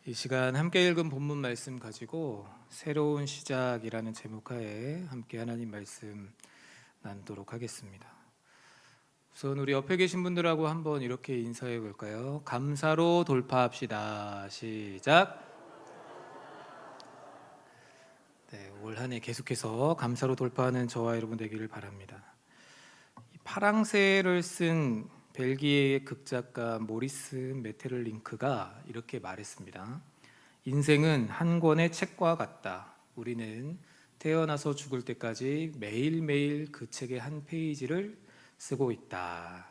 이 시간 함께 읽은 본문 말씀 가지고 새로운 시작이라는 제목하에 함께 하나님 말씀 나누도록 하겠습니다. 우선 우리 옆에 계신 분들하고 한번 이렇게 인사해 볼까요? 감사로 돌파합시다. 시작. 네, 올 한 해 계속해서 감사로 돌파하는 저와 여러분 되기를 바랍니다. 이 파랑새를 쓴 벨기에의 극작가 모리스 메테를링크가 이렇게 말했습니다. 인생은 한 권의 책과 같다. 우리는 태어나서 죽을 때까지 매일매일 그 책의 한 페이지를 쓰고 있다.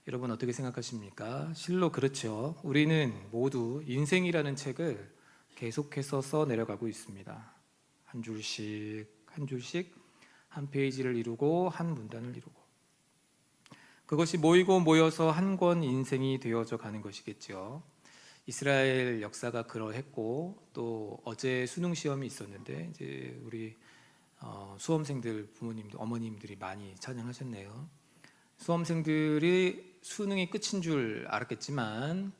여러분 어떻게 생각하십니까? 실로 그렇죠. 우리는 모두 인생이라는 책을 계속해서 써 내려가고 있습니다. 한 줄씩 한 줄씩 한 페이지를 이루고 한 문단을 이루고, 그것이 모이고 모여서 한 권 인생이 되어져 가는 것이겠죠. 이스라엘 역사가 그러했고, 또 어제 수능 시험이 있었는데 이제 우리 수험생들 부모님들 어머님들이 많이 찬양하셨네요. 수험생들이 수능이 끝인 줄 알았겠지만,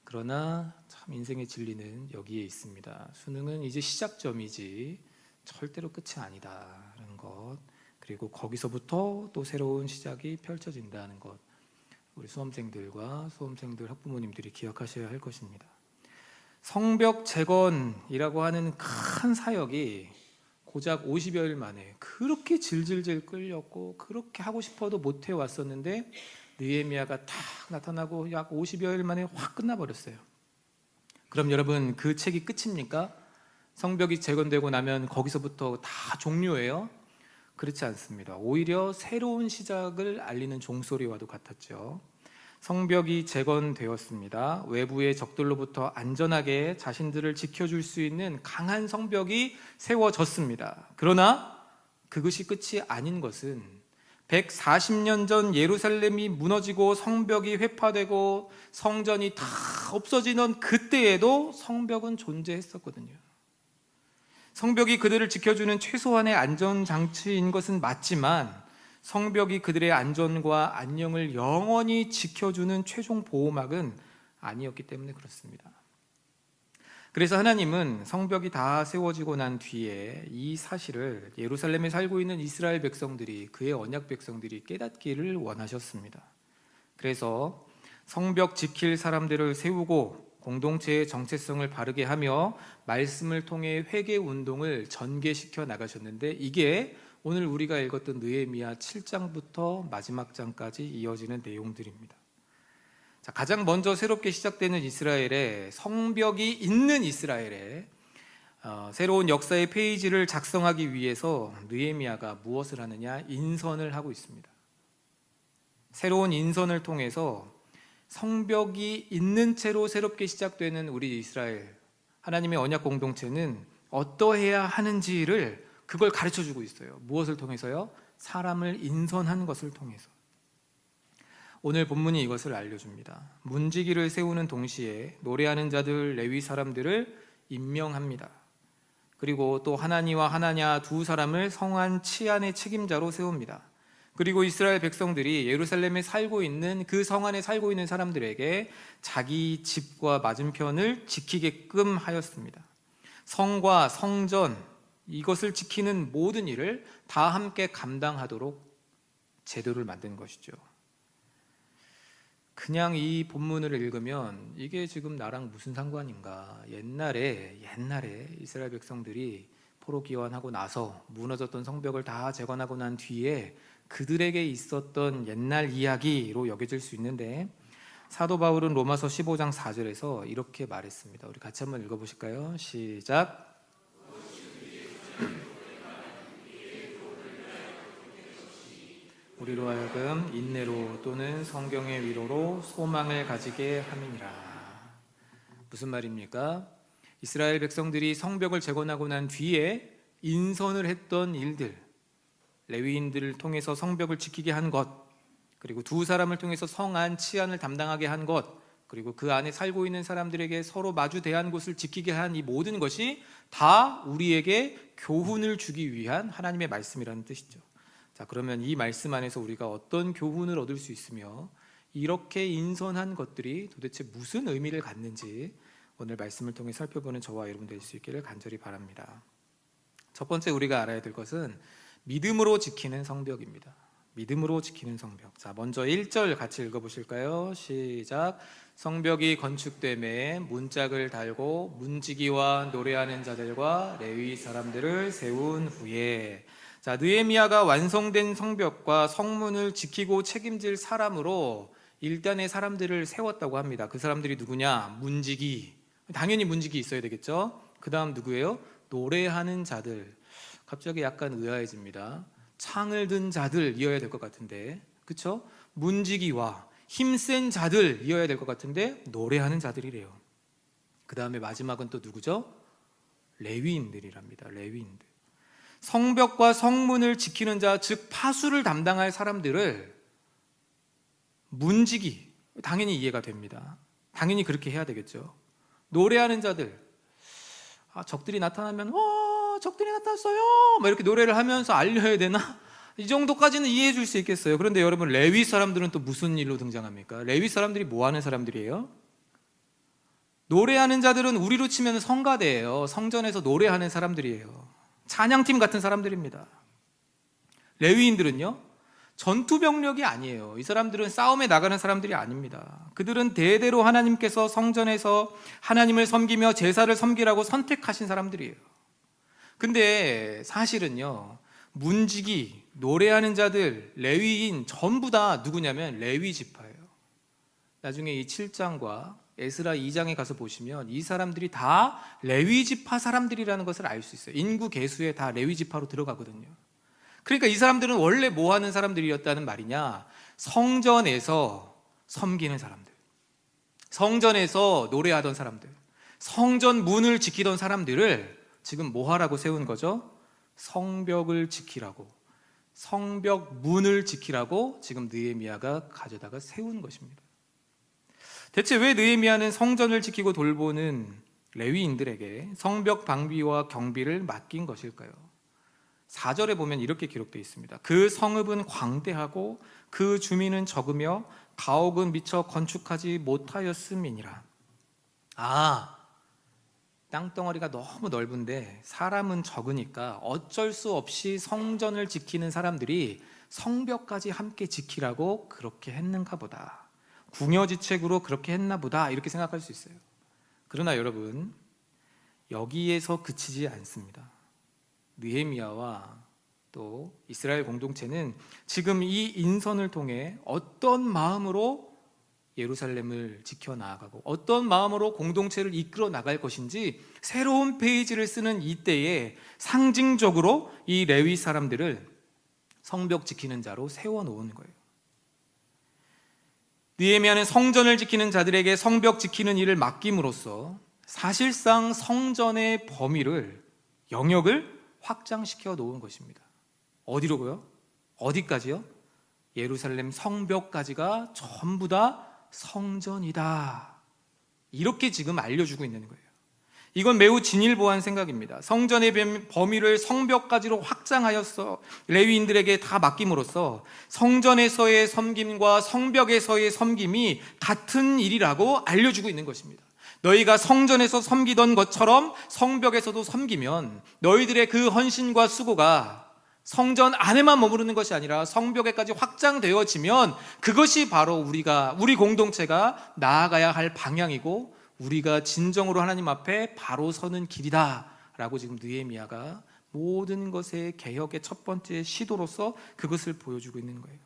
그러나 참 인생의 진리는 여기에 있습니다. 수능은 이제 시작점이지 절대로 끝이 아니다라는 것, 그리고 거기서부터 또 새로운 시작이 펼쳐진다는 것, 우리 수험생들과 수험생들 학부모님들이 기억하셔야 할 것입니다. 성벽 재건이라고 하는 큰 사역이 고작 50여일 만에 그렇게 질질질 끌렸고, 그렇게 하고 싶어도 못 해왔었는데 느헤미야가 딱 나타나고 약 50여일 만에 확 끝나버렸어요. 그럼 여러분, 그 책이 끝입니까? 성벽이 재건되고 나면 거기서부터 다 종료예요? 그렇지 않습니다. 오히려 새로운 시작을 알리는 종소리와도 같았죠. 성벽이 재건되었습니다. 외부의 적들로부터 안전하게 자신들을 지켜줄 수 있는 강한 성벽이 세워졌습니다. 그러나 그것이 끝이 아닌 것은 140년 전 예루살렘이 무너지고 성벽이 회파되고 성전이 다 없어지는 그때에도 성벽은 존재했었거든요. 성벽이 그들을 지켜주는 최소한의 안전장치인 것은 맞지만, 성벽이 그들의 안전과 안녕을 영원히 지켜주는 최종 보호막은 아니었기 때문에 그렇습니다. 그래서 하나님은 성벽이 다 세워지고 난 뒤에 이 사실을 예루살렘에 살고 있는 이스라엘 백성들이, 그의 언약 백성들이 깨닫기를 원하셨습니다. 그래서 성벽 지킬 사람들을 세우고 공동체의 정체성을 바르게 하며 말씀을 통해 회개 운동을 전개시켜 나가셨는데, 이게 오늘 우리가 읽었던 느헤미야 7장부터 마지막 장까지 이어지는 내용들입니다. 자, 가장 먼저 새롭게 시작되는 이스라엘에, 성벽이 있는 이스라엘에 새로운 역사의 페이지를 작성하기 위해서 느헤미야가 무엇을 하느냐? 인선을 하고 있습니다. 새로운 인선을 통해서 성벽이 있는 채로 새롭게 시작되는 우리 이스라엘, 하나님의 언약 공동체는 어떠해야 하는지를 그걸 가르쳐주고 있어요. 무엇을 통해서요? 사람을 인선한 것을 통해서. 오늘 본문이 이것을 알려줍니다. 문지기를 세우는 동시에 노래하는 자들, 레위 사람들을 임명합니다. 그리고 또 하나니와 하나냐 두 사람을 성안 치안의 책임자로 세웁니다. 그리고 이스라엘 백성들이 예루살렘에 살고 있는, 그 성 안에 살고 있는 사람들에게 자기 집과 맞은편을 지키게끔 하였습니다. 성과 성전, 이것을 지키는 모든 일을 다 함께 감당하도록 제도를 만든 것이죠. 그냥 이 본문을 읽으면 이게 지금 나랑 무슨 상관인가? 옛날에 이스라엘 백성들이 포로 귀환하고 나서 무너졌던 성벽을 다 재건하고 난 뒤에 그들에게 있었던 옛날 이야기로 여겨질 수 있는데, 사도 바울은 로마서 15장 4절에서 이렇게 말했습니다. 우리 같이 한번 읽어보실까요? 시작. 우리로 하여금 인내로 또는 성경의 위로로 소망을 가지게 함이니라. 무슨 말입니까? 이스라엘 백성들이 성벽을 재건하고 난 뒤에 인선을 했던 일들, 레위인들을 통해서 성벽을 지키게 한 것, 그리고 두 사람을 통해서 성안 치안을 담당하게 한 것, 그리고 그 안에 살고 있는 사람들에게 서로 마주 대한 곳을 지키게 한 이 모든 것이 다 우리에게 교훈을 주기 위한 하나님의 말씀이라는 뜻이죠. 자, 그러면 이 말씀 안에서 우리가 어떤 교훈을 얻을 수 있으며, 이렇게 인선한 것들이 도대체 무슨 의미를 갖는지 오늘 말씀을 통해 살펴보는 저와 여러분 될 수 있기를 간절히 바랍니다. 첫 번째 우리가 알아야 될 것은 믿음으로 지키는 성벽입니다. 믿음으로 지키는 성벽. 자, 먼저 1절 같이 읽어보실까요? 시작. 성벽이 건축됨에 문짝을 달고 문지기와 노래하는 자들과 레위 사람들을 세운 후에. 자, 느헤미야가 완성된 성벽과 성문을 지키고 책임질 사람으로 일단의 사람들을 세웠다고 합니다. 그 사람들이 누구냐? 문지기. 당연히 문지기 있어야 되겠죠. 그 다음 누구예요? 노래하는 자들. 갑자기 약간 의아해집니다. 창을 든 자들이어야 될 것 같은데, 그렇죠? 문지기와 힘센 자들이어야 될 것 같은데 노래하는 자들이래요. 그 다음에 마지막은 또 누구죠? 레위인들이랍니다. 레위인들. 성벽과 성문을 지키는 자, 즉 파수를 담당할 사람들을 문지기, 당연히 이해가 됩니다. 당연히 그렇게 해야 되겠죠. 노래하는 자들, 적들이 나타나면 적들이 나타났어요 막 이렇게 노래를 하면서 알려야 되나? 이 정도까지는 이해해 줄 수 있겠어요. 그런데 여러분, 레위 사람들은 또 무슨 일로 등장합니까? 레위 사람들이 뭐 하는 사람들이에요? 노래하는 자들은 우리로 치면 성가대예요. 성전에서 노래하는 사람들이에요. 찬양팀 같은 사람들입니다. 레위인들은요, 전투병력이 아니에요. 이 사람들은 싸움에 나가는 사람들이 아닙니다. 그들은 대대로 하나님께서 성전에서 하나님을 섬기며 제사를 섬기라고 선택하신 사람들이에요. 근데 사실은요, 문지기, 노래하는 자들, 레위인 전부 다 누구냐면 레위 지파예요. 나중에 이 7장과 에스라 2장에 가서 보시면 이 사람들이 다 레위 지파 사람들이라는 것을 알 수 있어요. 인구 계수에 다 레위 지파로 들어가거든요. 그러니까 이 사람들은 원래 뭐 하는 사람들이었다는 말이냐? 성전에서 섬기는 사람들, 성전에서 노래하던 사람들, 성전 문을 지키던 사람들을 지금 뭐 하라고 세운 거죠? 성벽을 지키라고, 성벽 문을 지키라고 지금 느헤미야가 가져다가 세운 것입니다. 대체 왜 느헤미야는 성전을 지키고 돌보는 레위인들에게 성벽 방비와 경비를 맡긴 것일까요? 4절에 보면 이렇게 기록되어 있습니다. 그 성읍은 광대하고 그 주민은 적으며 가옥은 미처 건축하지 못하였음이니라. 땅덩어리가 너무 넓은데 사람은 적으니까 어쩔 수 없이 성전을 지키는 사람들이 성벽까지 함께 지키라고 그렇게 했는가 보다, 궁여지책으로 그렇게 했나 보다, 이렇게 생각할 수 있어요. 그러나 여러분, 여기에서 그치지 않습니다. 느헤미야와 또 이스라엘 공동체는 지금 이 인선을 통해 어떤 마음으로 예루살렘을 지켜나가고 어떤 마음으로 공동체를 이끌어 나갈 것인지 새로운 페이지를 쓰는 이때에 상징적으로 이 레위 사람들을 성벽 지키는 자로 세워놓은 거예요. 느헤미야는 성전을 지키는 자들에게 성벽 지키는 일을 맡김으로써 사실상 성전의 범위를, 영역을 확장시켜 놓은 것입니다. 어디로고요? 어디까지요? 예루살렘 성벽까지가 전부 다 성전이다, 이렇게 지금 알려주고 있는 거예요. 이건 매우 진일보한 생각입니다. 성전의 범위를 성벽까지로 확장하여서 레위인들에게 다 맡김으로써 성전에서의 섬김과 성벽에서의 섬김이 같은 일이라고 알려주고 있는 것입니다. 너희가 성전에서 섬기던 것처럼 성벽에서도 섬기면 너희들의 그 헌신과 수고가 성전 안에만 머무르는 것이 아니라 성벽에까지 확장되어지면 그것이 바로 우리 공동체가 나아가야 할 방향이고 우리가 진정으로 하나님 앞에 바로 서는 길이다 라고 지금 느헤미야가 모든 것의 개혁의 첫 번째 시도로서 그것을 보여주고 있는 거예요.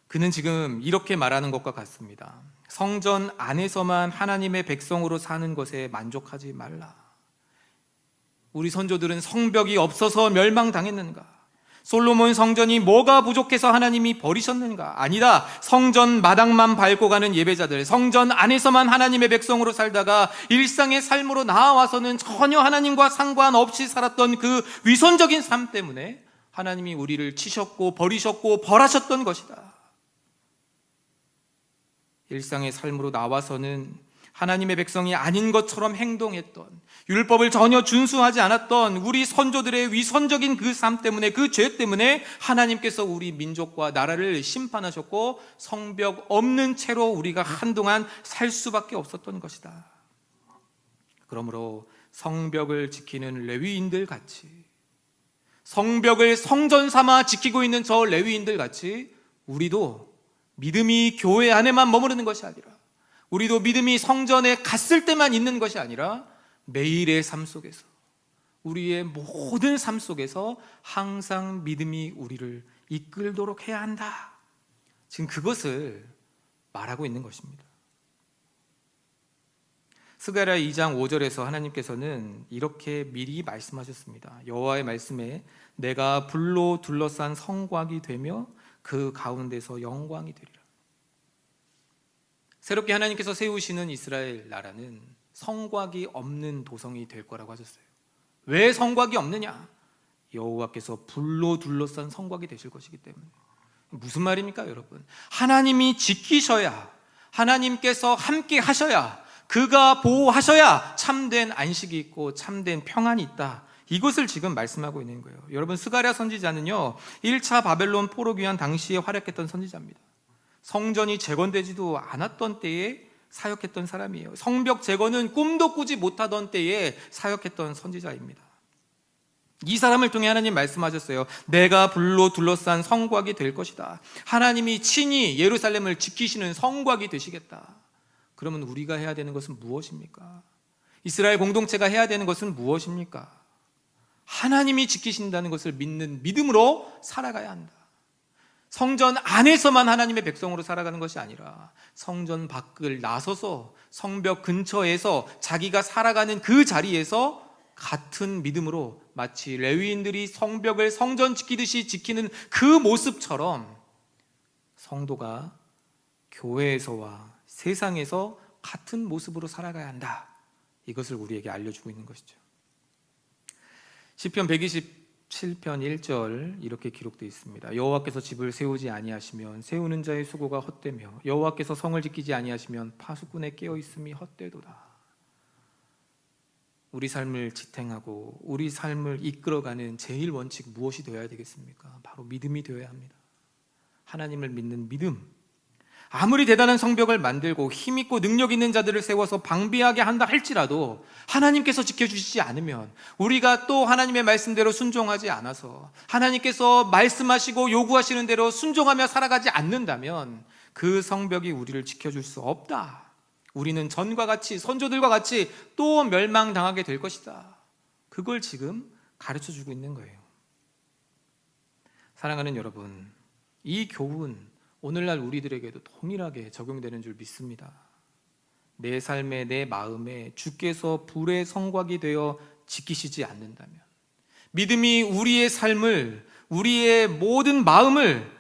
그는 지금 이렇게 말하는 것과 같습니다. 성전 안에서만 하나님의 백성으로 사는 것에 만족하지 말라. 우리 선조들은 성벽이 없어서 멸망당했는가? 솔로몬 성전이 뭐가 부족해서 하나님이 버리셨는가? 아니다. 성전 마당만 밟고 가는 예배자들, 성전 안에서만 하나님의 백성으로 살다가 일상의 삶으로 나아와서는 전혀 하나님과 상관없이 살았던 그 위선적인 삶 때문에 하나님이 우리를 치셨고 버리셨고 벌하셨던 것이다. 일상의 삶으로 나와서는 하나님의 백성이 아닌 것처럼 행동했던, 율법을 전혀 준수하지 않았던 우리 선조들의 위선적인 그 삶 때문에, 그 죄 때문에 하나님께서 우리 민족과 나라를 심판하셨고 성벽 없는 채로 우리가 한동안 살 수밖에 없었던 것이다. 그러므로 성벽을 지키는 레위인들 같이, 성벽을 성전 삼아 지키고 있는 저 레위인들 같이 우리도 믿음이 교회 안에만 머무르는 것이 아니라, 우리도 믿음이 성전에 갔을 때만 있는 것이 아니라 매일의 삶 속에서, 우리의 모든 삶 속에서 항상 믿음이 우리를 이끌도록 해야 한다. 지금 그것을 말하고 있는 것입니다. 스가랴 2장 5절에서 하나님께서는 이렇게 미리 말씀하셨습니다. 여호와의 말씀에 내가 불로 둘러싼 성곽이 되며 그 가운데서 영광이 되리라. 새롭게 하나님께서 세우시는 이스라엘 나라는 성곽이 없는 도성이 될 거라고 하셨어요. 왜 성곽이 없느냐? 여호와께서 불로 둘러싼 성곽이 되실 것이기 때문에. 무슨 말입니까, 여러분? 하나님이 지키셔야, 하나님께서 함께 하셔야, 그가 보호하셔야 참된 안식이 있고 참된 평안이 있다. 이것을 지금 말씀하고 있는 거예요. 여러분, 스가랴 선지자는요 1차 바벨론 포로 귀환 당시에 활약했던 선지자입니다. 성전이 재건되지도 않았던 때에 사역했던 사람이에요. 성벽 재건은 꿈도 꾸지 못하던 때에 사역했던 선지자입니다. 이 사람을 통해 하나님 말씀하셨어요. 내가 불로 둘러싼 성곽이 될 것이다. 하나님이 친히 예루살렘을 지키시는 성곽이 되시겠다. 그러면 우리가 해야 되는 것은 무엇입니까? 이스라엘 공동체가 해야 되는 것은 무엇입니까? 하나님이 지키신다는 것을 믿는 믿음으로 살아가야 한다. 성전 안에서만 하나님의 백성으로 살아가는 것이 아니라 성전 밖을 나서서 성벽 근처에서 자기가 살아가는 그 자리에서 같은 믿음으로 마치 레위인들이 성벽을 성전 지키듯이 지키는 그 모습처럼 성도가 교회에서와 세상에서 같은 모습으로 살아가야 한다. 이것을 우리에게 알려주고 있는 것이죠. 시편 127편 1절 이렇게 기록되어 있습니다. 여호와께서 집을 세우지 아니하시면 세우는 자의 수고가 헛되며 여호와께서 성을 지키지 아니하시면 파수꾼의 깨어있음이 헛되도다. 우리 삶을 지탱하고 우리 삶을 이끌어가는 제일 원칙 무엇이 되어야 되겠습니까? 바로 믿음이 되어야 합니다. 하나님을 믿는 믿음. 아무리 대단한 성벽을 만들고 힘있고 능력 있는 자들을 세워서 방비하게 한다 할지라도 하나님께서 지켜주시지 않으면, 우리가 또 하나님의 말씀대로 순종하지 않아서 하나님께서 말씀하시고 요구하시는 대로 순종하며 살아가지 않는다면 그 성벽이 우리를 지켜줄 수 없다. 우리는 전과 같이, 선조들과 같이 또 멸망당하게 될 것이다. 그걸 지금 가르쳐주고 있는 거예요. 사랑하는 여러분, 이 교훈 오늘날 우리들에게도 동일하게 적용되는 줄 믿습니다. 내 삶에, 내 마음에 주께서 불의 성곽이 되어 지키시지 않는다면, 믿음이 우리의 삶을, 우리의 모든 마음을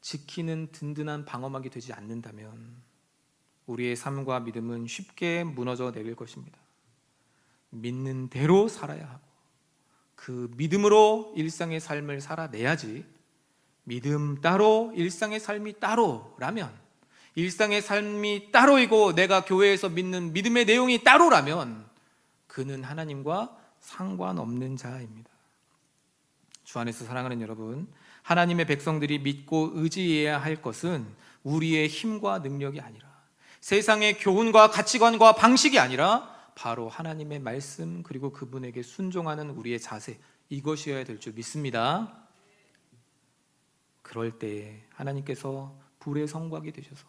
지키는 든든한 방어막이 되지 않는다면 우리의 삶과 믿음은 쉽게 무너져 내릴 것입니다. 믿는 대로 살아야 하고 그 믿음으로 일상의 삶을 살아내야지, 믿음 따로 일상의 삶이 따로라면, 일상의 삶이 따로이고 내가 교회에서 믿는 믿음의 내용이 따로라면 그는 하나님과 상관없는 자입니다. 주 안에서 사랑하는 여러분, 하나님의 백성들이 믿고 의지해야 할 것은 우리의 힘과 능력이 아니라, 세상의 교훈과 가치관과 방식이 아니라 바로 하나님의 말씀, 그리고 그분에게 순종하는 우리의 자세, 이것이어야 될 줄 믿습니다. 그럴 때 하나님께서 불의 성곽이 되셔서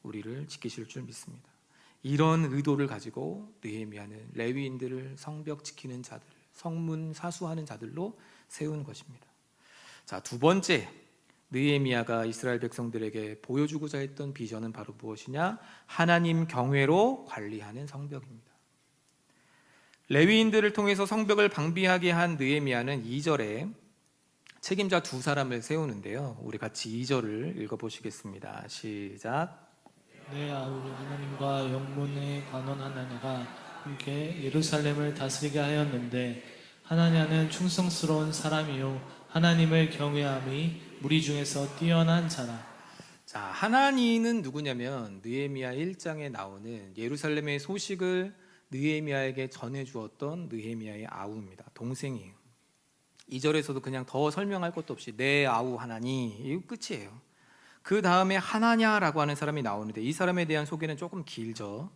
우리를 지키실 줄 믿습니다. 이런 의도를 가지고 느헤미야는 레위인들을 성벽 지키는 자들, 성문 사수하는 자들로 세운 것입니다. 자, 두 번째, 느헤미야가 이스라엘 백성들에게 보여주고자 했던 비전은 바로 무엇이냐? 하나님 경외로 관리하는 성벽입니다. 레위인들을 통해서 성벽을 방비하게 한 느헤미야는 2절에 책임자 두 사람을 세우는데요, 우리 같이 2절을 읽어보시겠습니다. 시작. 내 아우르 하나님과 영문의 관원 하나냐가 함께 예루살렘을 다스리게 하였는데, 하나냐는 충성스러운 사람이요 하나님을 경외함이 무리 중에서 뛰어난 자라. 자, 하나니는 누구냐면 느헤미야 1장에 나오는 예루살렘의 소식을 느헤미야에게 전해 주었던 느헤미야의 아우입니다. 동생이에요. 2절에서도 그냥 더 설명할 것도 없이 내 아우 하나니, 이거 끝이에요. 그 다음에 하나냐라고 하는 사람이 나오는데 이 사람에 대한 소개는 조금 길죠.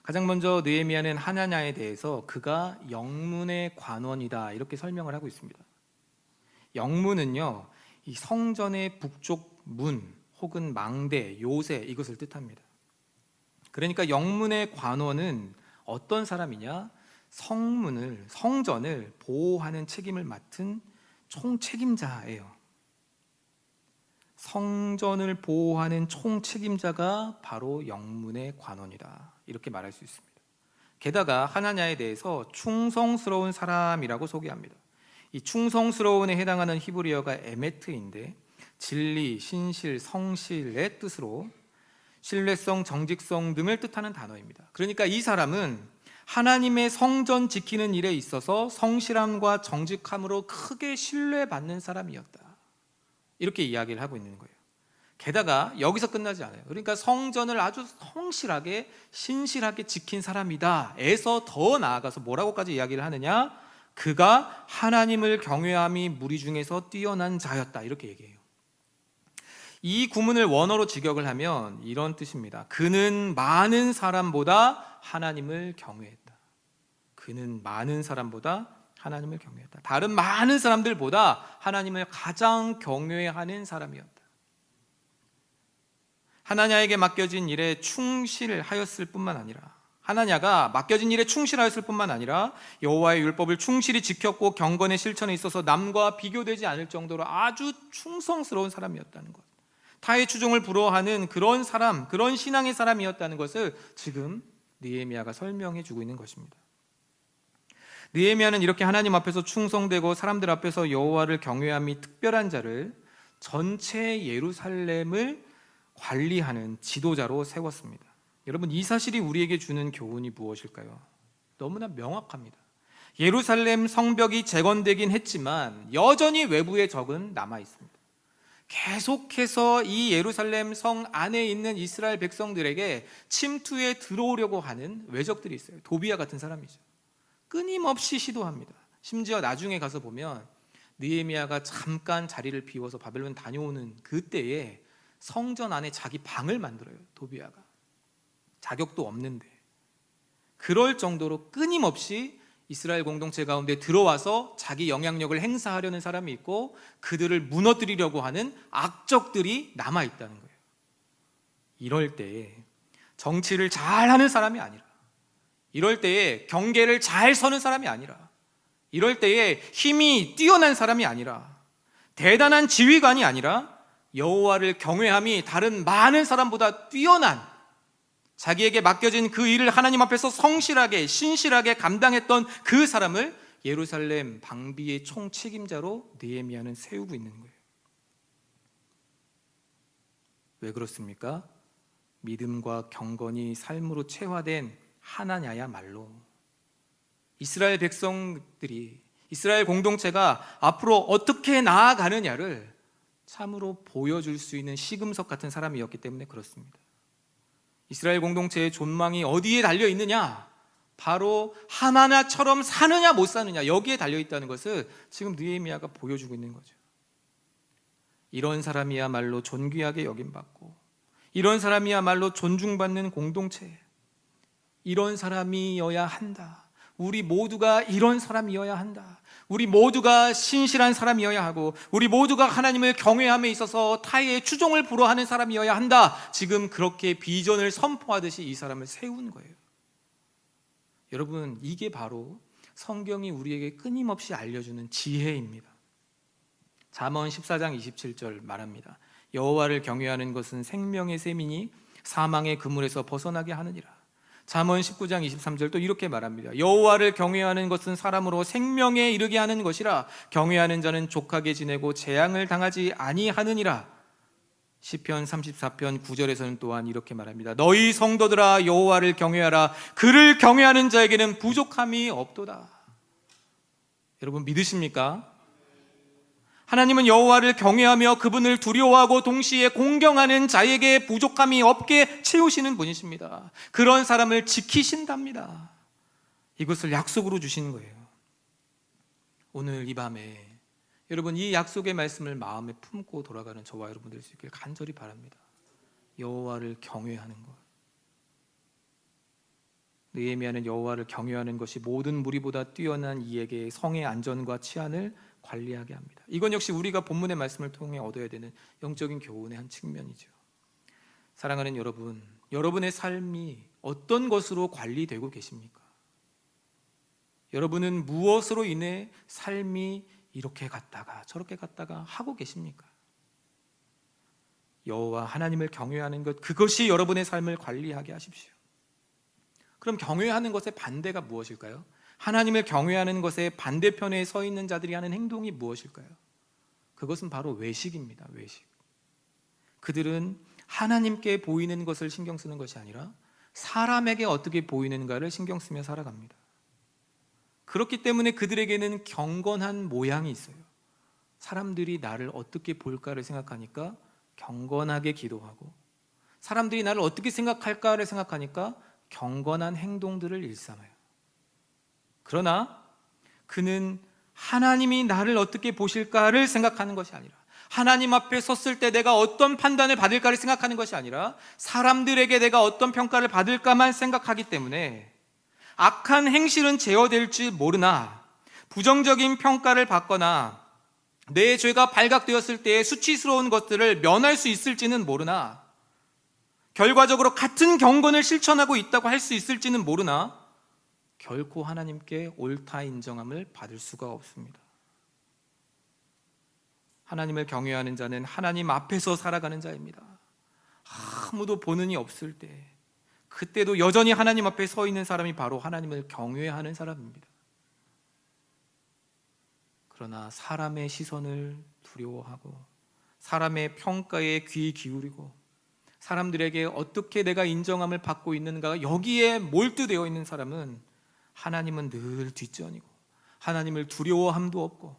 가장 먼저 느헤미야는 하나냐에 대해서 그가 영문의 관원이다 이렇게 설명을 하고 있습니다. 영문은요, 이 성전의 북쪽 문 혹은 망대, 요새 이것을 뜻합니다. 그러니까 영문의 관원은 어떤 사람이냐? 성전을 보호하는 책임을 맡은 총책임자예요. 성전을 보호하는 총책임자가 바로 영문의 관원이다 이렇게 말할 수 있습니다. 게다가 하나냐에 대해서 충성스러운 사람이라고 소개합니다. 이 충성스러운에 해당하는 히브리어가 에메트인데 진리, 신실, 성실의 뜻으로 신뢰성, 정직성 등을 뜻하는 단어입니다. 그러니까 이 사람은 하나님의 성전 지키는 일에 있어서 성실함과 정직함으로 크게 신뢰받는 사람이었다 이렇게 이야기를 하고 있는 거예요. 게다가 여기서 끝나지 않아요. 그러니까 성전을 아주 성실하게 신실하게 지킨 사람이다 에서 더 나아가서 뭐라고까지 이야기를 하느냐? 그가 하나님을 경외함이 무리 중에서 뛰어난 자였다 이렇게 얘기해요. 이 구문을 원어로 직역을 하면 이런 뜻입니다. 그는 많은 사람보다 하나님을 경외했다. 그는 많은 사람보다 하나님을 경외했다. 다른 많은 사람들보다 하나님을 가장 경외하는 사람이었다. 하나냐에게 맡겨진 일에 충실하였을 뿐만 아니라 하나냐가 맡겨진 일에 충실하였을 뿐만 아니라 여호와의 율법을 충실히 지켰고 경건의 실천에 있어서 남과 비교되지 않을 정도로 아주 충성스러운 사람이었다는 것. 타의 추종을 부러워하는 그런 사람, 그런 신앙의 사람이었다는 것을 지금 느헤미야가 설명해 주고 있는 것입니다. 느헤미야는 이렇게 하나님 앞에서 충성되고 사람들 앞에서 여호와를 경외함이 특별한 자를 전체 예루살렘을 관리하는 지도자로 세웠습니다. 여러분, 이 사실이 우리에게 주는 교훈이 무엇일까요? 너무나 명확합니다. 예루살렘 성벽이 재건되긴 했지만 여전히 외부의 적은 남아 있습니다. 계속해서 이 예루살렘 성 안에 있는 이스라엘 백성들에게 침투해 들어오려고 하는 외적들이 있어요. 도비야 같은 사람이죠. 끊임없이 시도합니다. 심지어 나중에 가서 보면 느헤미야가 잠깐 자리를 비워서 바벨론 다녀오는 그때에 성전 안에 자기 방을 만들어요. 도비야가 자격도 없는데. 그럴 정도로 끊임없이 이스라엘 공동체 가운데 들어와서 자기 영향력을 행사하려는 사람이 있고 그들을 무너뜨리려고 하는 악적들이 남아있다는 거예요. 이럴 때에 정치를 잘하는 사람이 아니라, 이럴 때에 경계를 잘 서는 사람이 아니라, 이럴 때에 힘이 뛰어난 사람이 아니라, 대단한 지휘관이 아니라 여호와를 경외함이 다른 많은 사람보다 뛰어난, 자기에게 맡겨진 그 일을 하나님 앞에서 성실하게 신실하게 감당했던 그 사람을 예루살렘 방비의 총책임자로 느헤미야는 세우고 있는 거예요. 왜 그렇습니까? 믿음과 경건이 삶으로 체화된 하나냐야말로 이스라엘 백성들이, 이스라엘 공동체가 앞으로 어떻게 나아가느냐를 참으로 보여줄 수 있는 시금석 같은 사람이었기 때문에 그렇습니다. 이스라엘 공동체의 존망이 어디에 달려 있느냐? 바로 하나냐처럼 사느냐 못 사느냐, 여기에 달려 있다는 것을 지금 느헤미야가 보여주고 있는 거죠. 이런 사람이야말로 존귀하게 여김받고, 이런 사람이야말로 존중받는 공동체, 이런 사람이어야 한다. 우리 모두가 이런 사람이어야 한다. 우리 모두가 신실한 사람이어야 하고, 우리 모두가 하나님을 경외함에 있어서 타의 추종을 불허하는 사람이어야 한다. 지금 그렇게 비전을 선포하듯이 이 사람을 세운 거예요. 여러분, 이게 바로 성경이 우리에게 끊임없이 알려주는 지혜입니다. 잠언 14장 27절 말합니다. 여호와를 경외하는 것은 생명의 셈이니 사망의 그물에서 벗어나게 하느니라. 잠언 19장 23절도 이렇게 말합니다. 여호와를 경외하는 것은 사람으로 생명에 이르게 하는 것이라. 경외하는 자는 족하게 지내고 재앙을 당하지 아니하느니라. 시편 34편 9절에서는 또한 이렇게 말합니다. 너희 성도들아 여호와를 경외하라. 그를 경외하는 자에게는 부족함이 없도다. 여러분 믿으십니까? 하나님은 여호와를 경외하며 그분을 두려워하고 동시에 공경하는 자에게 부족함이 없게 채우시는 분이십니다. 그런 사람을 지키신답니다. 이것을 약속으로 주시는 거예요. 오늘 이 밤에 여러분 이 약속의 말씀을 마음에 품고 돌아가는 저와 여러분 될 수 있길 간절히 바랍니다. 여호와를 경외하는 것. 느헤미야는 여호와를 경외하는 것이 모든 무리보다 뛰어난 이에게 성의 안전과 치안을 관리하게 합니다. 이건 역시 우리가 본문의 말씀을 통해 얻어야 되는 영적인 교훈의 한 측면이죠. 사랑하는 여러분, 여러분의 삶이 어떤 것으로 관리되고 계십니까? 여러분은 무엇으로 인해 삶이 이렇게 갔다가 저렇게 갔다가 하고 계십니까? 여호와 하나님을 경외하는 것, 그것이 여러분의 삶을 관리하게 하십시오. 그럼 경외하는 것의 반대가 무엇일까요? 하나님을 경외하는 것의 반대편에 서 있는 자들이 하는 행동이 무엇일까요? 그것은 바로 외식입니다. 외식. 그들은 하나님께 보이는 것을 신경 쓰는 것이 아니라 사람에게 어떻게 보이는가를 신경 쓰며 살아갑니다. 그렇기 때문에 그들에게는 경건한 모양이 있어요. 사람들이 나를 어떻게 볼까를 생각하니까 경건하게 기도하고, 사람들이 나를 어떻게 생각할까를 생각하니까 경건한 행동들을 일삼아요. 그러나 그는 하나님이 나를 어떻게 보실까를 생각하는 것이 아니라, 하나님 앞에 섰을 때 내가 어떤 판단을 받을까를 생각하는 것이 아니라 사람들에게 내가 어떤 평가를 받을까만 생각하기 때문에 악한 행실은 제어될지 모르나 부정적인 평가를 받거나 내 죄가 발각되었을 때의 수치스러운 것들을 면할 수 있을지는 모르나, 결과적으로 같은 경건을 실천하고 있다고 할 수 있을지는 모르나 결코 하나님께 옳다 인정함을 받을 수가 없습니다. 하나님을 경외하는 자는 하나님 앞에서 살아가는 자입니다. 아무도 보는 이 없을 때, 그때도 여전히 하나님 앞에 서 있는 사람이 바로 하나님을 경외하는 사람입니다. 그러나 사람의 시선을 두려워하고 사람의 평가에 귀 기울이고 사람들에게 어떻게 내가 인정함을 받고 있는가, 여기에 몰두되어 있는 사람은 하나님은 늘 뒷전이고 하나님을 두려워함도 없고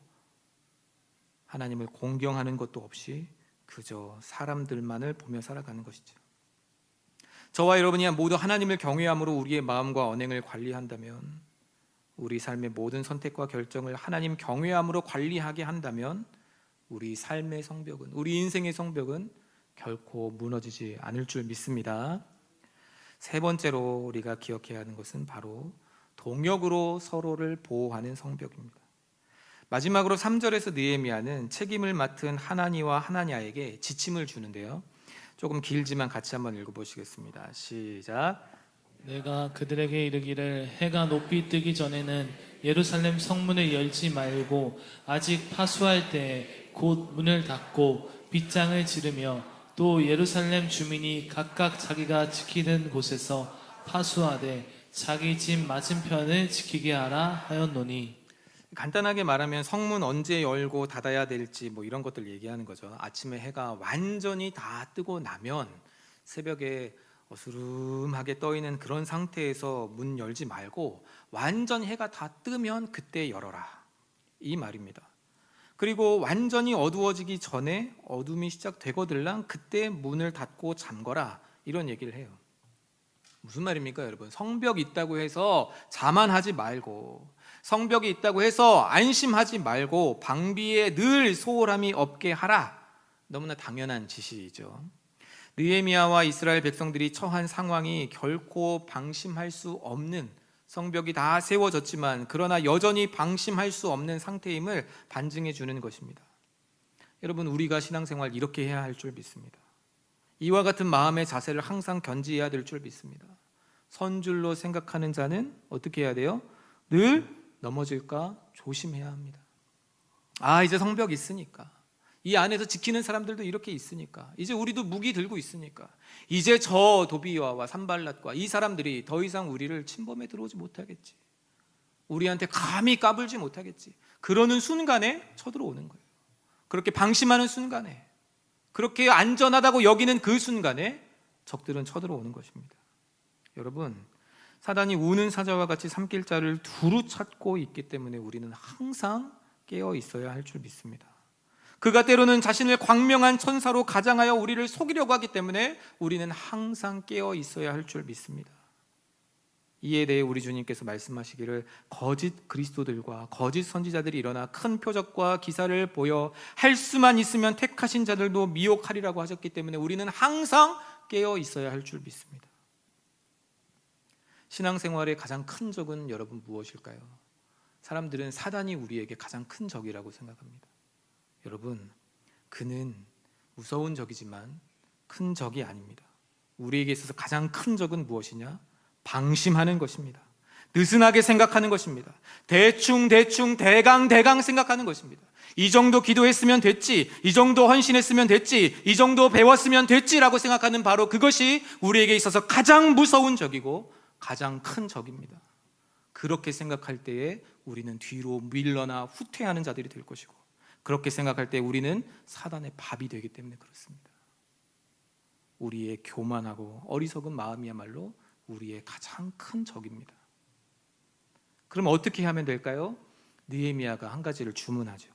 하나님을 공경하는 것도 없이 그저 사람들만을 보며 살아가는 것이죠. 저와 여러분이 모두 하나님을 경외함으로 우리의 마음과 언행을 관리한다면, 우리 삶의 모든 선택과 결정을 하나님 경외함으로 관리하게 한다면 우리 삶의 성벽은, 우리 인생의 성벽은 결코 무너지지 않을 줄 믿습니다. 세 번째로 우리가 기억해야 하는 것은 바로 동역으로 서로를 보호하는 성벽입니다. 마지막으로 3절에서 느헤미야는 책임을 맡은 하나니와 하나냐에게 지침을 주는데요. 조금 길지만 같이 한번 읽어보시겠습니다. 시작. 내가 그들에게 이르기를 해가 높이 뜨기 전에는 예루살렘 성문을 열지 말고 아직 파수할 때에 곧 문을 닫고 빗장을 지르며 또 예루살렘 주민이 각각 자기가 지키는 곳에서 파수하되 자기 집 맞은편을 지키게 하라 하였노니. 간단하게 말하면 성문 언제 열고 닫아야 될지 이런 것들 얘기하는 거죠. 아침에 해가 완전히 다 뜨고 나면, 새벽에 어스름하게 떠 있는 그런 상태에서 문 열지 말고 완전 해가 다 뜨면 그때 열어라, 이 말입니다. 그리고 완전히 어두워지기 전에, 어둠이 시작되거들랑 그때 문을 닫고 잠거라, 이런 얘기를 해요. 무슨 말입니까 여러분? 성벽이 있다고 해서 자만하지 말고, 성벽이 있다고 해서 안심하지 말고 방비에 늘 소홀함이 없게 하라, 너무나 당연한 지시이죠. 느헤미야와 이스라엘 백성들이 처한 상황이 결코 방심할 수 없는, 성벽이 다 세워졌지만 그러나 여전히 방심할 수 없는 상태임을 반증해 주는 것입니다. 여러분, 우리가 신앙생활 이렇게 해야 할 줄 믿습니다. 이와 같은 마음의 자세를 항상 견지해야 될 줄 믿습니다. 선줄로 생각하는 자는 어떻게 해야 돼요? 늘 넘어질까 조심해야 합니다. 이제 성벽 있으니까, 이 안에서 지키는 사람들도 이렇게 있으니까, 이제 우리도 무기 들고 있으니까, 이제 저 도비아와 산발랏과 이 사람들이 더 이상 우리를 침범해 들어오지 못하겠지, 우리한테 감히 까불지 못하겠지, 그러는 순간에 쳐들어오는 거예요. 그렇게 방심하는 순간에, 그렇게 안전하다고 여기는 그 순간에 적들은 쳐들어오는 것입니다. 여러분, 사단이 우는 사자와 같이 삼킬 자를 두루 찾고 있기 때문에 우리는 항상 깨어 있어야 할 줄 믿습니다. 그가 때로는 자신을 광명한 천사로 가장하여 우리를 속이려고 하기 때문에 우리는 항상 깨어 있어야 할 줄 믿습니다. 이에 대해 우리 주님께서 말씀하시기를 거짓 그리스도들과 거짓 선지자들이 일어나 큰 표적과 기사를 보여 할 수만 있으면 택하신 자들도 미혹하리라고 하셨기 때문에 우리는 항상 깨어 있어야 할 줄 믿습니다. 신앙생활의 가장 큰 적은 여러분 무엇일까요? 사람들은 사단이 우리에게 가장 큰 적이라고 생각합니다. 여러분, 그는 무서운 적이지만 큰 적이 아닙니다. 우리에게 있어서 가장 큰 적은 무엇이냐? 방심하는 것입니다. 느슨하게 생각하는 것입니다. 대충 대강 생각하는 것입니다. 이 정도 기도했으면 됐지, 이 정도 헌신했으면 됐지, 이 정도 배웠으면 됐지라고 생각하는 바로 그것이 우리에게 있어서 가장 무서운 적이고 가장 큰 적입니다. 그렇게 생각할 때에 우리는 뒤로 밀러나 후퇴하는 자들이 될 것이고, 그렇게 생각할 때 우리는 사단의 밥이 되기 때문에 그렇습니다. 우리의 교만하고 어리석은 마음이야말로 우리의 가장 큰 적입니다. 그럼 어떻게 하면 될까요? 느헤미야가 한 가지를 주문하죠.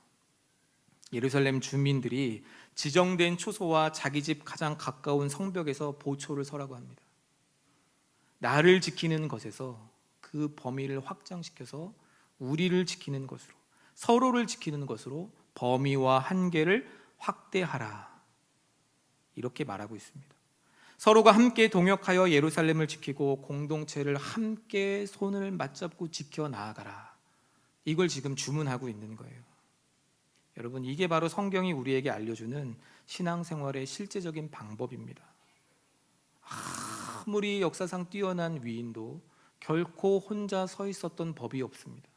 예루살렘 주민들이 지정된 초소와 자기 집 가장 가까운 성벽에서 보초를 서라고 합니다. 나를 지키는 것에서 그 범위를 확장시켜서 우리를 지키는 것으로, 서로를 지키는 것으로 범위와 한계를 확대하라, 이렇게 말하고 있습니다. 서로가 함께 동역하여 예루살렘을 지키고 공동체를 함께 손을 맞잡고 지켜 나아가라, 이걸 지금 주문하고 있는 거예요. 여러분, 이게 바로 성경이 우리에게 알려주는 신앙생활의 실제적인 방법입니다. 아무리 역사상 뛰어난 위인도 결코 혼자 서 있었던 법이 없습니다.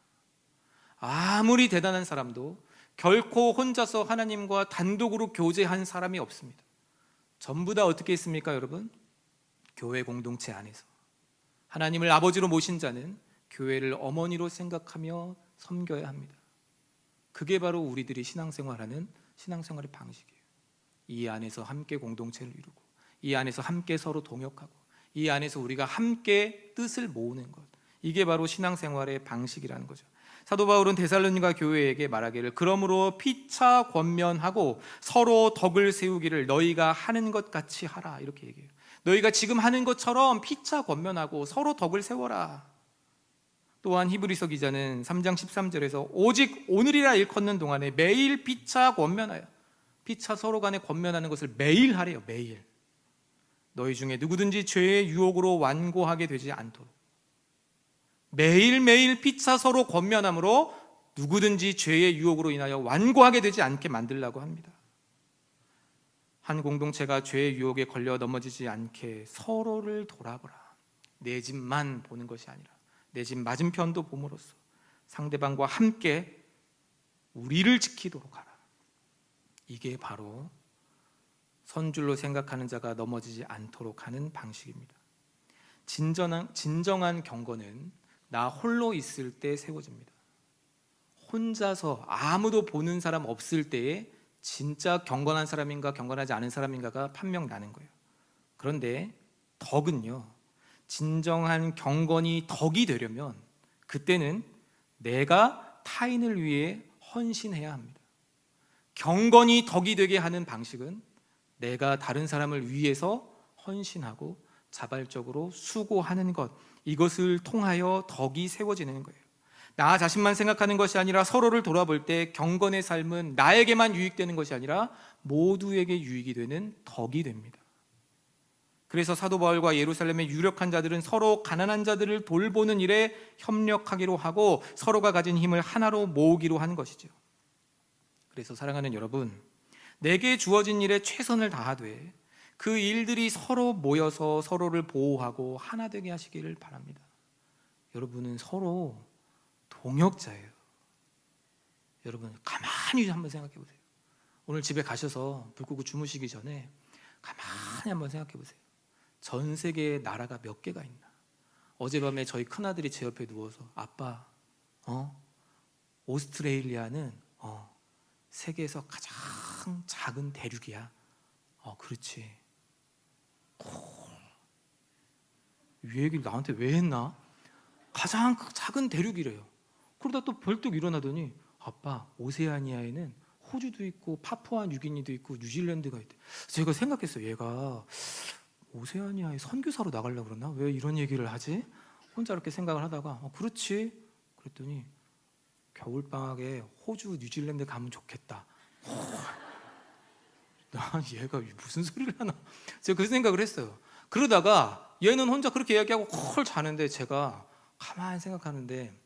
아무리 대단한 사람도 결코 혼자서 하나님과 단독으로 교제한 사람이 없습니다. 전부 다 어떻게 했습니까, 여러분? 교회 공동체 안에서 하나님을 아버지로 모신 자는 교회를 어머니로 생각하며 섬겨야 합니다. 그게 바로 우리들이 신앙생활하는 신앙생활의 방식이에요. 이 안에서 함께 공동체를 이루고, 이 안에서 함께 서로 동역하고, 이 안에서 우리가 함께 뜻을 모으는 것, 이게 바로 신앙생활의 방식이라는 거죠. 사도 바울은 데살로니가 교회에게 말하기를 그러므로 피차 권면하고 서로 덕을 세우기를 너희가 하는 것 같이 하라, 이렇게 얘기해요. 너희가 지금 하는 것처럼 피차 권면하고 서로 덕을 세워라. 또한 히브리서 기자는 3장 13절에서 오직 오늘이라 일컫는 동안에 매일 피차 권면하여, 피차 서로 간에 권면하는 것을 매일 하래요. 매일. 너희 중에 누구든지 죄의 유혹으로 완고하게 되지 않도록. 매일매일 피차 서로 권면함으로 누구든지 죄의 유혹으로 인하여 완고하게 되지 않게 만들려고 합니다. 한 공동체가 죄의 유혹에 걸려 넘어지지 않게 서로를 돌아보라. 내 집만 보는 것이 아니라 내 집 맞은편도 봄으로써 상대방과 함께 우리를 지키도록 하라. 이게 바로 선줄로 생각하는 자가 넘어지지 않도록 하는 방식입니다. 진정한 경건은 나 홀로 있을 때 세워집니다. 혼자서 아무도 보는 사람 없을 때에 진짜 경건한 사람인가 경건하지 않은 사람인가가 판명 나는 거예요. 그런데 덕은요, 진정한 경건이 덕이 되려면 그때는 내가 타인을 위해 헌신해야 합니다. 경건이 덕이 되게 하는 방식은 내가 다른 사람을 위해서 헌신하고 자발적으로 수고하는 것, 이것을 통하여 덕이 세워지는 거예요. 나 자신만 생각하는 것이 아니라 서로를 돌아볼 때 경건의 삶은 나에게만 유익되는 것이 아니라 모두에게 유익이 되는 덕이 됩니다. 그래서 사도 바울과 예루살렘의 유력한 자들은 서로 가난한 자들을 돌보는 일에 협력하기로 하고 서로가 가진 힘을 하나로 모으기로 한 것이죠. 그래서 사랑하는 여러분, 내게 주어진 일에 최선을 다하되 그 일들이 서로 모여서 서로를 보호하고 하나 되게 하시기를 바랍니다. 여러분은 서로 동역자예요. 여러분 가만히 한번 생각해 보세요. 오늘 집에 가셔서 불 끄고 주무시기 전에 가만히 한번 생각해 보세요. 전 세계에 나라가 몇 개가 있나? 어젯밤에 저희 큰아들이 제 옆에 누워서 아빠, 오스트레일리아는 세계에서 가장 작은 대륙이야. 그렇지. 이 얘기를 나한테 왜 했나? 가장 작은 대륙이래요. 그러다 또 벌떡 일어나더니 아빠, 오세아니아에는 호주도 있고 파푸아 뉴기니도 있고 뉴질랜드가 있대. 제가 생각했어요. 얘가 오세아니아에 선교사로 나가려고 그러나? 왜 이런 얘기를 하지? 혼자 이렇게 생각을 하다가 그렇지. 그랬더니 겨울방학에 호주 뉴질랜드 가면 좋겠다. 난 얘가 무슨 소리를 하나? 제가 그 생각을 했어요. 그러다가 얘는 혼자 그렇게 이야기하고 콜 자는데 제가 가만히 생각하는데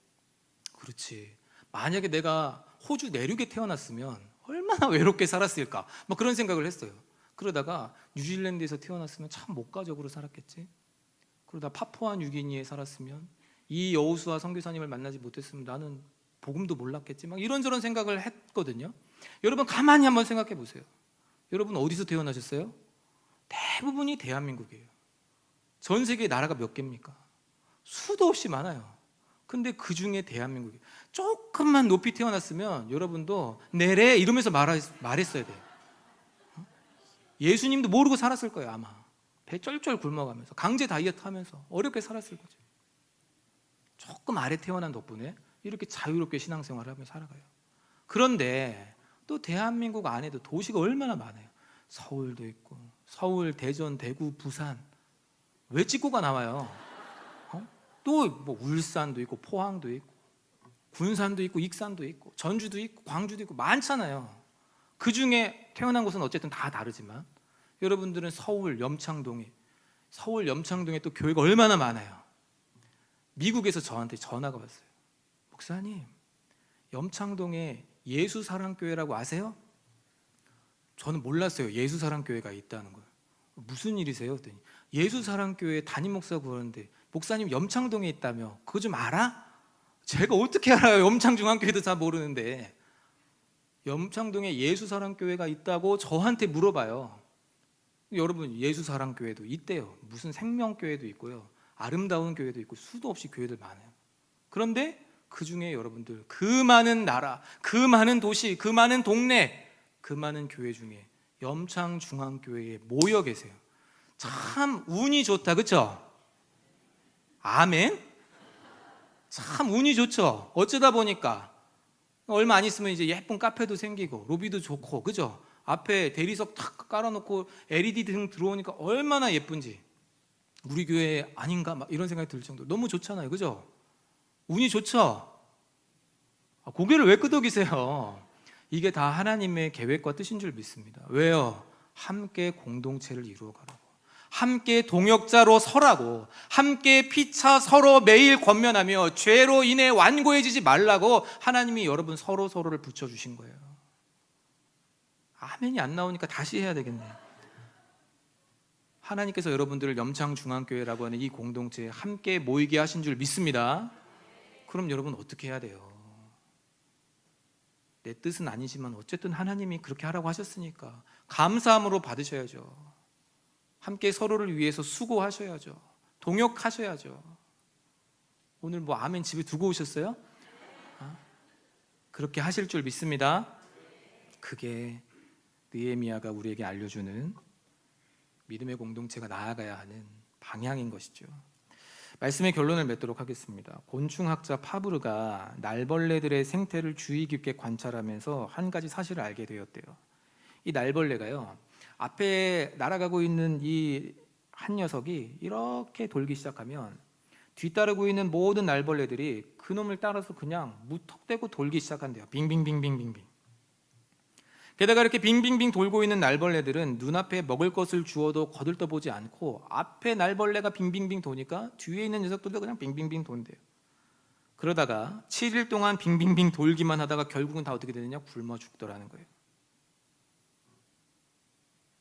그렇지. 만약에 내가 호주 내륙에 태어났으면 얼마나 외롭게 살았을까? 막 그런 생각을 했어요. 그러다가 뉴질랜드에서 태어났으면 참 목가적으로 살았겠지. 그러다 파푸아 뉴기니에 살았으면 이 여호수아 선교사님을 만나지 못했으면 나는 복음도 몰랐겠지. 막 이런저런 생각을 했거든요. 여러분 가만히 한번 생각해 보세요. 여러분 어디서 태어나셨어요? 대부분이 대한민국이에요. 전 세계 나라가 몇 개입니까? 수도 없이 많아요. 근데 그 중에 대한민국이 조금만 높이 태어났으면 여러분도 내래 이러면서 말했어야 돼요. 예수님도 모르고 살았을 거예요. 아마 배 쩔쩔 굶어가면서 강제 다이어트 하면서 어렵게 살았을 거죠. 조금 아래 태어난 덕분에 이렇게 자유롭게 신앙생활을 하며 살아가요. 그런데 또 대한민국 안에도 도시가 얼마나 많아요. 서울도 있고 서울, 대전, 대구, 부산 왜 찍고가 나와요? 또 뭐 울산도 있고 포항도 있고 군산도 있고 익산도 있고 전주도 있고 광주도 있고 많잖아요. 그 중에 태어난 곳은 어쨌든 다 다르지만 여러분들은 서울 염창동에 또 교회가 얼마나 많아요. 미국에서 저한테 전화가 왔어요. 목사님, 염창동에 예수사랑교회라고 아세요? 저는 몰랐어요. 예수사랑교회가 있다는 걸. 무슨 일이세요? 그랬더니 예수사랑교회 담임 목사 구하는데 목사님 염창동에 있다며 그거 좀 알아? 제가 어떻게 알아요? 염창중앙교회도 잘 모르는데. 염창동에 예수사랑교회가 있다고 저한테 물어봐요. 여러분 예수사랑교회도 있대요. 무슨 생명교회도 있고요, 아름다운 교회도 있고 수도 없이 교회들 많아요. 그런데 그 중에 여러분들 그 많은 나라, 그 많은 도시, 그 많은 동네, 그 많은 교회 중에 염창중앙교회에 모여 계세요. 참 운이 좋다, 그렇죠? 아멘. 참 운이 좋죠. 어쩌다 보니까 얼마 안 있으면 이제 예쁜 카페도 생기고 로비도 좋고, 그죠? 앞에 대리석 탁 깔아놓고 LED 등 들어오니까 얼마나 예쁜지. 우리 교회 아닌가 막 이런 생각이 들 정도로 너무 좋잖아요, 그죠? 운이 좋죠. 고개를 왜 끄덕이세요? 이게 다 하나님의 계획과 뜻인 줄 믿습니다. 왜요? 함께 공동체를 이루어가라고, 함께 동역자로 서라고, 함께 피차 서로 매일 권면하며 죄로 인해 완고해지지 말라고 하나님이 여러분 서로를 붙여주신 거예요. 아멘이 안 나오니까 다시 해야 되겠네. 하나님께서 여러분들을 염창중앙교회라고 하는 이 공동체에 함께 모이게 하신 줄 믿습니다. 그럼 여러분 어떻게 해야 돼요? 내 뜻은 아니지만 어쨌든 하나님이 그렇게 하라고 하셨으니까 감사함으로 받으셔야죠. 함께 서로를 위해서 수고하셔야죠. 동역하셔야죠. 오늘 뭐 아멘 집에 두고 오셨어요? 그렇게 하실 줄 믿습니다. 그게 느헤미야가 우리에게 알려주는 믿음의 공동체가 나아가야 하는 방향인 것이죠. 말씀의 결론을 맺도록 하겠습니다. 곤충학자 파브르가 날벌레들의 생태를 주의 깊게 관찰하면서 한 가지 사실을 알게 되었대요. 이 날벌레가요, 앞에 날아가고 있는 이 한 녀석이 이렇게 돌기 시작하면 뒤따르고 있는 모든 날벌레들이 그놈을 따라서 그냥 무턱대고 돌기 시작한대요. 빙빙빙빙빙빙. 게다가 이렇게 빙빙빙 돌고 있는 날벌레들은 눈앞에 먹을 것을 주어도 거들떠보지 않고 앞에 날벌레가 빙빙빙 도니까 뒤에 있는 녀석들도 그냥 빙빙빙 돈대요. 그러다가 7일 동안 빙빙빙 돌기만 하다가 결국은 다 어떻게 되느냐? 굶어 죽더라는 거예요.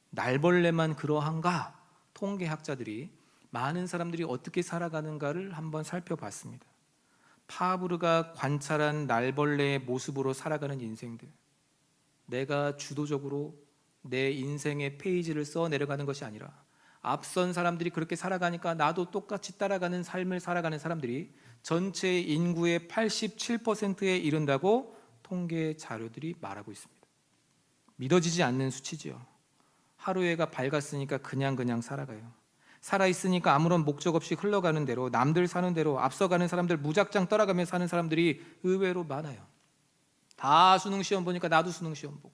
날벌레만 그러한가? 통계학자들이 많은 사람들이 어떻게 살아가는가를 한번 살펴봤습니다. 파브르가 관찰한 날벌레의 모습으로 살아가는 인생들, 내가 주도적으로 내 인생의 페이지를 써 내려가는 것이 아니라 앞선 사람들이 그렇게 살아가니까 나도 똑같이 따라가는 삶을 살아가는 사람들이 전체 인구의 87%에 이른다고 통계 자료들이 말하고 있습니다. 믿어지지 않는 수치지요. 하루에가 밝았으니까 그냥 살아가요. 살아있으니까 아무런 목적 없이 흘러가는 대로, 남들 사는 대로 앞서가는 사람들 무작정 따라가며 사는 사람들이 의외로 많아요. 다 수능 시험 보니까 나도 수능 시험 보고,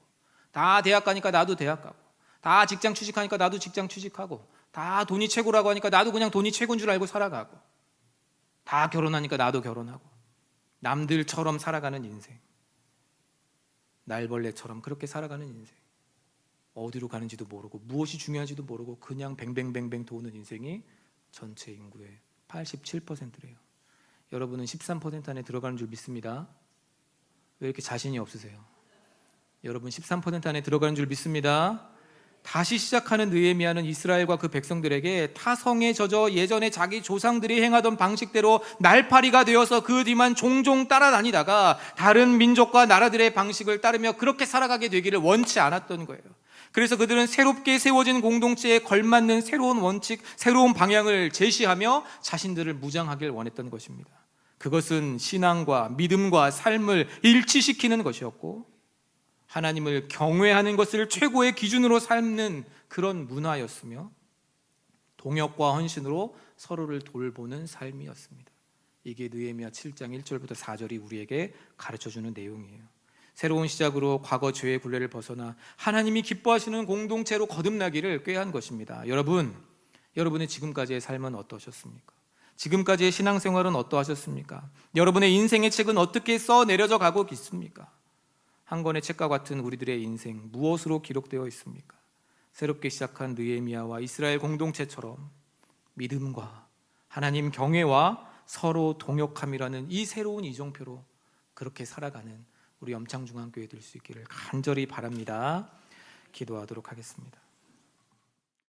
다 대학 가니까 나도 대학 가고, 다 직장 취직하니까 나도 직장 취직하고, 다 돈이 최고라고 하니까 나도 그냥 돈이 최고인 줄 알고 살아가고, 다 결혼하니까 나도 결혼하고, 남들처럼 살아가는 인생, 날벌레처럼 그렇게 살아가는 인생, 어디로 가는지도 모르고 무엇이 중요한지도 모르고 그냥 뱅뱅뱅뱅 도는 인생이 전체 인구의 87%래요. 여러분은 13% 안에 들어가는 줄 믿습니다. 왜 이렇게 자신이 없으세요? 여러분 13% 안에 들어가는 줄 믿습니다. 다시 시작하는 느헤미야는 이스라엘과 그 백성들에게 타성에 젖어 예전에 자기 조상들이 행하던 방식대로 날파리가 되어서 그 뒤만 종종 따라다니다가 다른 민족과 나라들의 방식을 따르며 그렇게 살아가게 되기를 원치 않았던 거예요. 그래서 그들은 새롭게 세워진 공동체에 걸맞는 새로운 원칙, 새로운 방향을 제시하며 자신들을 무장하길 원했던 것입니다. 그것은 신앙과 믿음과 삶을 일치시키는 것이었고, 하나님을 경외하는 것을 최고의 기준으로 삼는 그런 문화였으며, 동역과 헌신으로 서로를 돌보는 삶이었습니다. 이게 느헤미야 7장 1절부터 4절이 우리에게 가르쳐주는 내용이에요. 새로운 시작으로 과거 죄의 굴레를 벗어나 하나님이 기뻐하시는 공동체로 거듭나기를 꾀한 것입니다. 여러분의 지금까지의 삶은 어떠셨습니까? 지금까지의 신앙생활은 어떠하셨습니까? 여러분의 인생의 책은 어떻게 써내려져 가고 있습니까? 한 권의 책과 같은 우리들의 인생, 무엇으로 기록되어 있습니까? 새롭게 시작한 느헤미야와 이스라엘 공동체처럼 믿음과 하나님 경외와 서로 동역함이라는 이 새로운 이정표로 그렇게 살아가는 우리 염창중앙교회 될 수 있기를 간절히 바랍니다. 기도하도록 하겠습니다.